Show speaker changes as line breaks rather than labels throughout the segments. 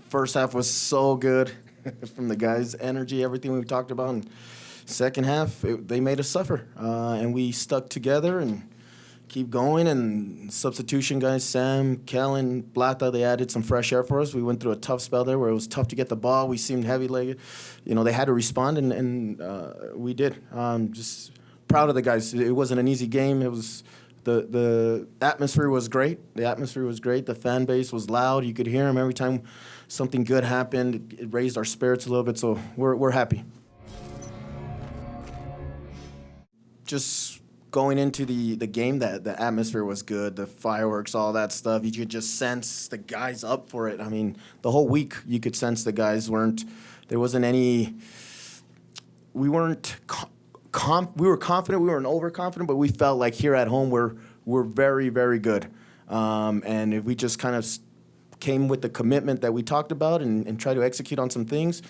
First half was so good from the guys' energy, everything we talked about. And second half, they made us suffer, and we stuck together and keep going. And substitution guys, Sam, Kellen, Plata, they added some fresh air for us. We went through a tough spell there where it was tough to get the ball. We seemed heavy-legged. They had to respond, and we did. Just proud of the guys. It wasn't an easy game. It was the atmosphere was great. The fan base was loud. You could hear them every time something good happened. It raised our spirits a little bit, so we're happy. Just going into the game, the atmosphere was good, the fireworks, all that stuff. You could just sense the guys up for it. I mean, the whole week you could sense the guys there wasn't any, we were confident, we weren't overconfident, but we felt like here at home we're very, very good. And if we just kind of came with the commitment that we talked about and try to execute on some things,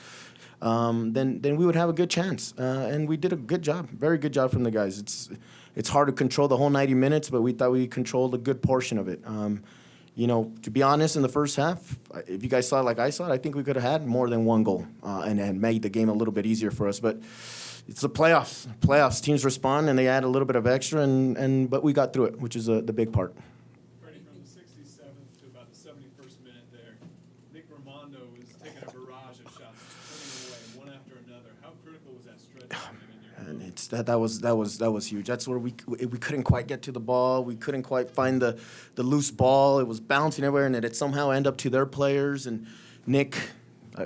then we would have a good chance. And we did a good job, very good job from the guys. It's hard to control the whole 90 minutes, but we thought we controlled a good portion of it. To be honest, in the first half, if you guys saw it like I saw it, I think we could have had more than one goal and made the game a little bit easier for us. But it's the playoffs. Playoffs, teams respond, and they add a little bit of extra, but we got through it, which is the big part.
Freddy, from the 67th to about the 71st minute there, Nick Raimondo was taking a barrage of shots, just putting away one after another. How critical was that stretch?
And that was huge. That's where we couldn't quite get to the ball. We couldn't quite find the loose ball. It was bouncing everywhere, and it somehow ended up to their players. And Nick,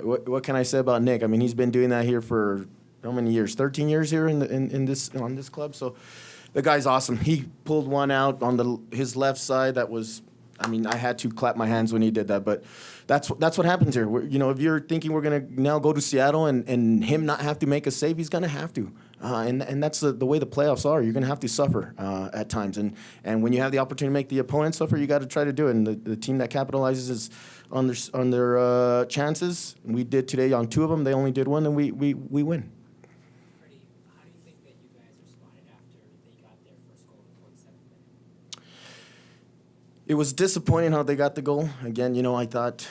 what can I say about Nick? I mean, he's been doing that here for how many years? 13 years here on this club. So the guy's awesome. He pulled one out on his left side. That was, I had to clap my hands when he did that. But that's what happens here. If you're thinking we're gonna now go to Seattle and him not have to make a save, he's gonna have to. And that's the way the playoffs are. You're gonna have to suffer at times. And when you have the opportunity to make the opponent suffer, you got to try to do it. And the team that capitalizes on their chances, and we did today on two of them. They only did one, and we win.
How do you think that you guys responded after they got their first goal in the 47th minute?
It was disappointing how they got the goal. Again, I thought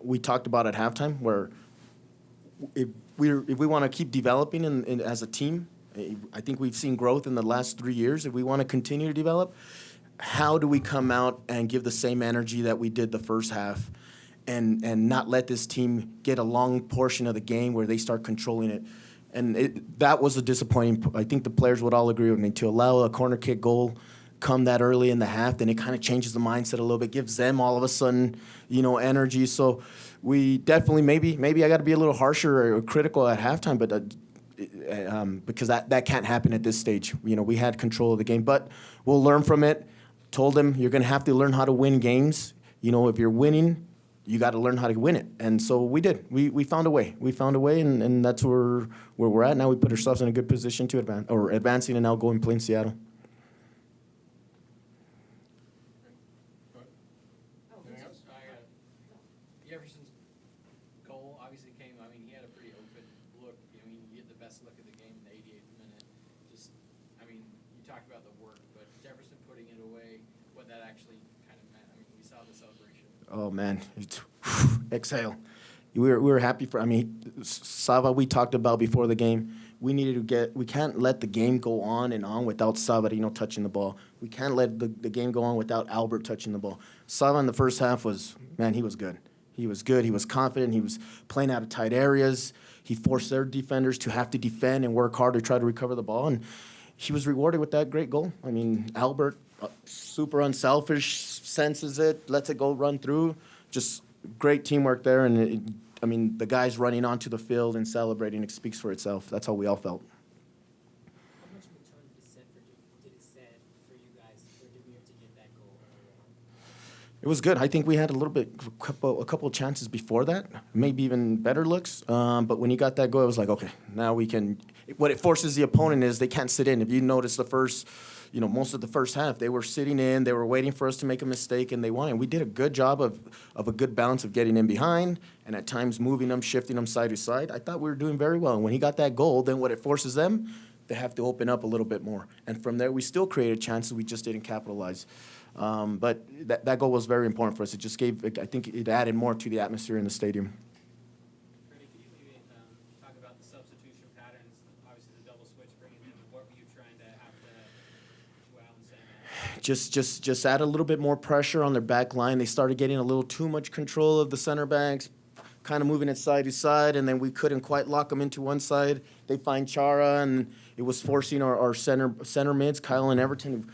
we talked about at halftime where if we want to keep developing as a team, I think we've seen growth in the last 3 years. If we want to continue to develop, how do we come out and give the same energy that we did the first half and not let this team get a long portion of the game where they start controlling it? And that was a disappointing. I think the players would all agree with me. To allow a corner kick goal come that early in the half, then it kind of changes the mindset a little bit, gives them all of a sudden, energy. So we definitely, maybe I got to be a little harsher or critical at halftime, but because that can't happen at this stage. We had control of the game, but we'll learn from it. Told them you're going to have to learn how to win games. If you're winning, you got to learn how to win it. And so we did. We found a way. And that's where we're at now. We put ourselves in a good position to advancing and now go and play in Seattle.
Jefferson's goal obviously came. He had a pretty open look. You get the best look of the game in the 88th minute. You talked about the work, but Jefferson putting it away, what that actually kind of meant. We saw the celebration.
Oh man, exhale. We were happy for. Sava. We talked about before the game. We can't let the game go on and on without Savarino touching the ball. We can't let the game go on without Albert touching the ball. Sava in the first half he was good. He was good. He was confident. He was playing out of tight areas. He forced their defenders to have to defend and work hard to try to recover the ball. And he was rewarded with that great goal. Albert, super unselfish, senses it, lets it go run through. Just great teamwork there. And, the guys running onto the field and celebrating, it speaks for itself. That's how we all felt.
How much of a tone did it set for you guys for Demir to get that goal early on?
It was good. I think we had a couple of chances before that, maybe even better looks. But when he got that goal, it was like, okay, now we can. What it forces the opponent is they can't sit in. If you notice most of the first half, they were sitting in, they were waiting for us to make a mistake, and they won. And we did a good job of a good balance of getting in behind and at times moving them, shifting them side to side. I thought we were doing very well. And when he got that goal, then what it forces them, they have to open up a little bit more. And from there, we still created chances. We just didn't capitalize. But that goal was very important for us. It just gave, I think it added more to the atmosphere in the stadium.
Freddy, could you maybe talk about the substitution patterns, obviously the double switch bringing in, what were you trying to have to Joao and Sam?
Just add a little bit more pressure on their back line. They started getting a little too much control of the center backs, kind of moving it side to side, and then we couldn't quite lock them into one side. They find Chara, and it was forcing our center mids, Kyle and Everton, to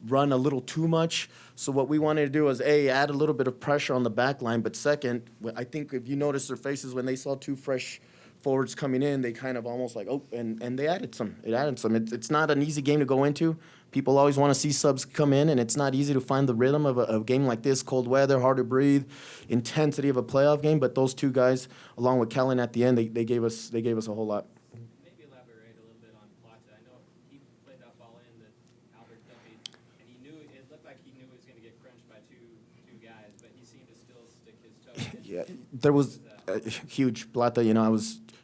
run a little too much. So what we wanted to do was, A, add a little bit of pressure on the back line, but second, I think if you notice their faces when they saw two fresh forwards coming in, they kind of almost like, oh, and they added some. It added some. It's not an easy game to go into. People always want to see subs come in, and it's not easy to find the rhythm of a game like this, cold weather, hard to breathe, intensity of a playoff game. But those two guys, along with Kellen at the end, they gave us a whole lot.
Maybe elaborate a little bit on Plata. I know he played that ball in that Albert Duffy, and he knew it looked like he knew he was going to get crunched by two guys, but he seemed to still stick his toe in.
Yeah, there was a huge Plata.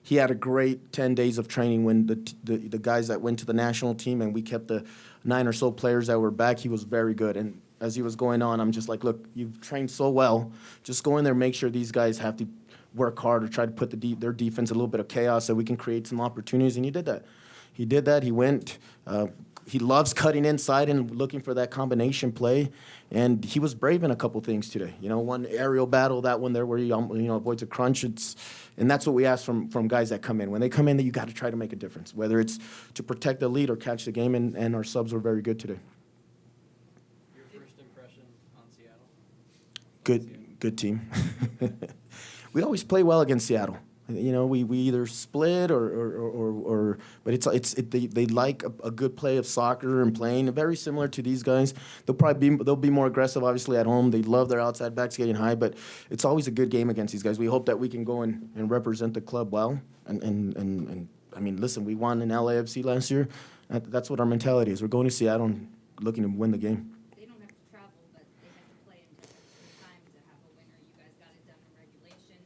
He had a great 10 days of training when the guys that went to the national team, and we kept the 9 or so players that were back. He was very good. And as he was going on, I'm just like, look, you've trained so well. Just go in there, make sure these guys have to work hard to try to put their defense in a little bit of chaos so we can create some opportunities. And he did that. He went. He loves cutting inside and looking for that combination play. And he was brave in a couple things today. One aerial battle, that one there where he avoids a crunch. And that's what we ask from guys that come in. When they come in, you got to try to make a difference, whether it's to protect the lead or catch the game. And our subs were very good today.
Your first impression on Seattle?
Good team. We always play well against Seattle. We either split or but they like a good play of soccer and playing very similar to these guys. They'll be more aggressive obviously at home. They love their outside backs getting high, but it's always a good game against these guys. We hope that we can go and represent the club well. And I mean, listen, we won in LAFC last year. That's what our mentality is. We're going to Seattle and looking to win the game.
They don't have to travel, but they have to play in time to have a winner. You guys got it done in regulation.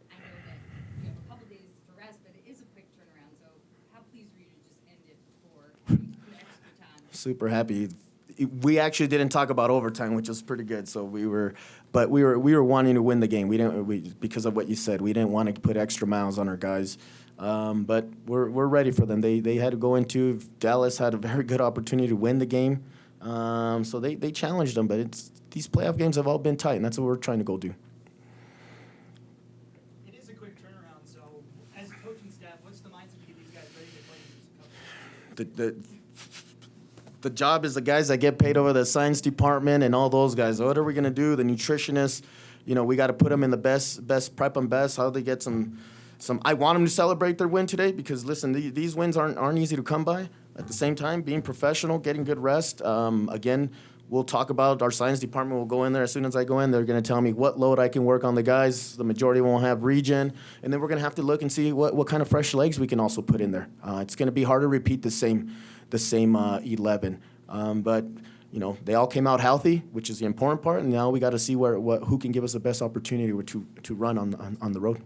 I know that you have a couple days to rest, but it is a quick turnaround. So how pleased were you to just end it before the extra time?
Super happy. We actually didn't talk about overtime, which was pretty good. So we were wanting to win the game. Because of what you said, we didn't want to put extra miles on our guys. But we're ready for them. They had to go into Dallas had a very good opportunity to win the game. So they challenged them. But these playoff games have all been tight, and that's what we're trying to go do.
It is a quick turnaround. So as a coaching staff, what's the mindset to get these guys ready to play in this cup?
The job is the guys that get paid over the science department and all those guys. What are we going to do? The nutritionists, we got to put them in the best prep them best. How they get some. I want them to celebrate their win today because, listen, these wins aren't easy to come by. At the same time, being professional, getting good rest. Again, we'll talk about our science department. We'll go in there. As soon as I go in, they're going to tell me what load I can work on the guys. The majority won't have regen. And then we're going to have to look and see what kind of fresh legs we can also put in there. It's going to be hard to repeat the same 11. But, they all came out healthy, which is the important part. And now we got to see who can give us the best opportunity to run on the road.